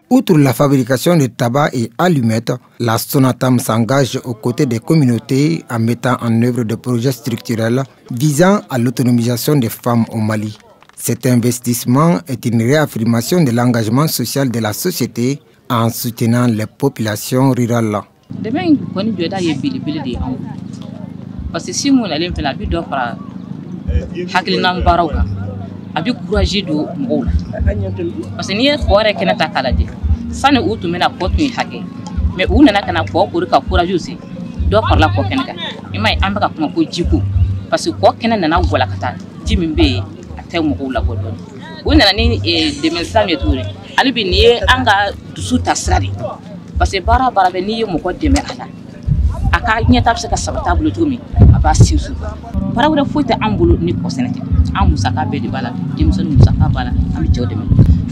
Outre la fabrication de tabac et allumettes, la Sonatam s'engage aux côtés des communautés en mettant en œuvre des projets structurels visant à l'autonomisation des femmes au Mali. Cet investissement est une réaffirmation de l'engagement social de la société en soutenant les populations rurales. Parce que si on a l'impression de faire hakilinan barawka abi courage do ngola parce que ni ko re kenata kala de sane utu mena potu hake mais u nana kana ko ka courage aussi do parla ko kenaka imay ambaka kuma ko jiku parce que ko kenana na gola kata jimimbe atay ngola godon u nana ni 2000 meturi alibi ni anga dusu tasrari parce que bara be ni mo ko deme ala aka nyata bisa ka sabata bulu tumi aba sisu para wala foita ambulu ni ko senete am musaka be di bala jimson musaka bala am jodeme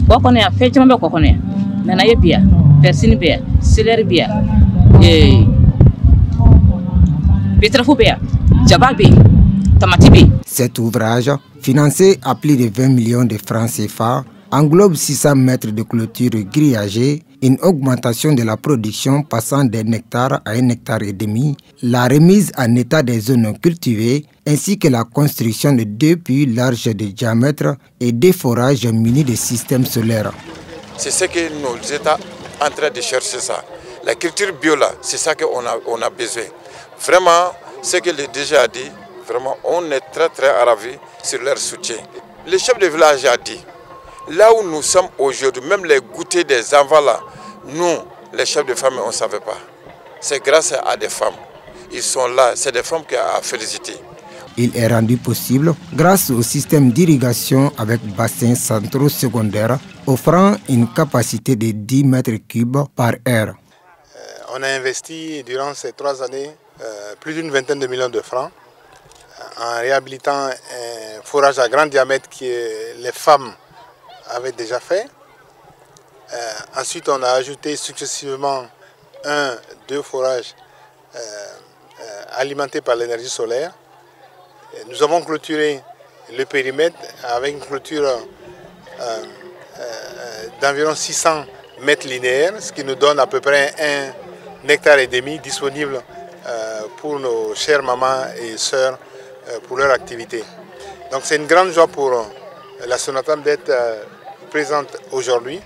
ko kono ya fecce be ko kono ya nana yebia persine be seler bia petrafou be jababe tamati be. Cet ouvrage, financé à plus de 20 millions de francs CFA, englobe 600 mètres de clôture grillagée, une augmentation de la production passant d'un hectare à 1,5 hectare, la remise en état des zones cultivées, ainsi que la construction de 2 puits larges de diamètre et des forages munis de systèmes solaires. C'est ce que nos États sont en train de chercher ça. La culture bio là, c'est ça qu'on a besoin. Vraiment, ce que le DG a dit, vraiment, on est très ravis sur leur soutien. Le chef de village a dit, là où nous sommes aujourd'hui, même les goûters des enfants là, nous, les chefs de famille, on ne savait pas. C'est grâce à des femmes. Ils sont là, c'est des femmes qui ont félicité. Il est rendu possible grâce au système d'irrigation avec bassins centraux secondaires offrant une capacité de 10 mètres cubes par heure. On a investi durant ces 3 années plus d'une vingtaine de millions de francs en réhabilitant un forage à grand diamètre que les femmes avaient déjà fait. Ensuite, on a ajouté successivement 2 forages alimentés par l'énergie solaire. Nous avons clôturé le périmètre avec une clôture d'environ 600 mètres linéaires, ce qui nous donne à peu près 1,5 hectare disponible pour nos chères mamans et sœurs pour leur activité. Donc c'est une grande joie pour la Sonatam d'être présente aujourd'hui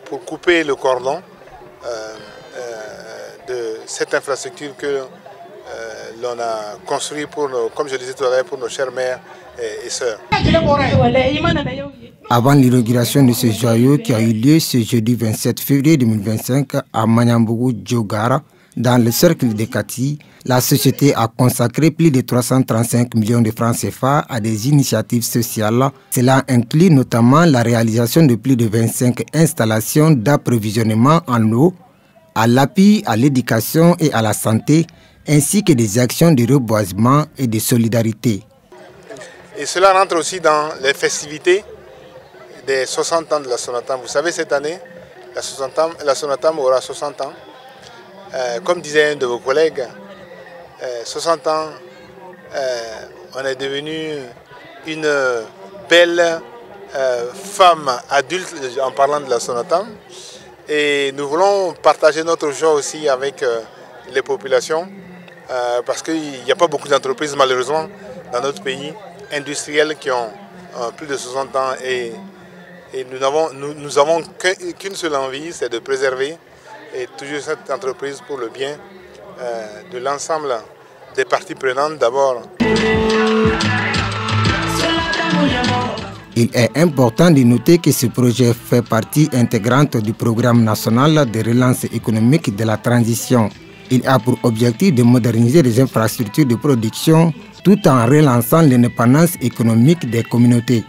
pour couper le cordon de cette infrastructure que l'on a construit pour nos, comme je disais tout à l'heure, pour nos chères mères et sœurs. Avant l'inauguration de ce joyau qui a eu lieu ce jeudi 27 février 2025 à Manyambougou Djogara, dans le cercle de Kati, la société a consacré plus de 335 millions de francs CFA à des initiatives sociales. Cela inclut notamment la réalisation de plus de 25 installations d'approvisionnement en eau, à l'appui à l'éducation et à la santé, ainsi que des actions de reboisement et de solidarité. Et cela rentre aussi dans les festivités des 60 ans de la Sonatam. Vous savez, cette année, la Sonatam aura 60 ans. Comme disait un de vos collègues, 60 ans, on est devenu une belle femme adulte en parlant de la Sonatam. Et nous voulons partager notre joie aussi avec les populations parce qu'il n'y a pas beaucoup d'entreprises malheureusement dans notre pays industrielles qui ont plus de 60 ans et nous avons qu'une seule envie, c'est de préserver et toujours cette entreprise pour le bien de l'ensemble des parties prenantes d'abord. Il est important de noter que ce projet fait partie intégrante du programme national de relance économique de la transition. Il a pour objectif de moderniser les infrastructures de production tout en relançant l'indépendance économique des communautés.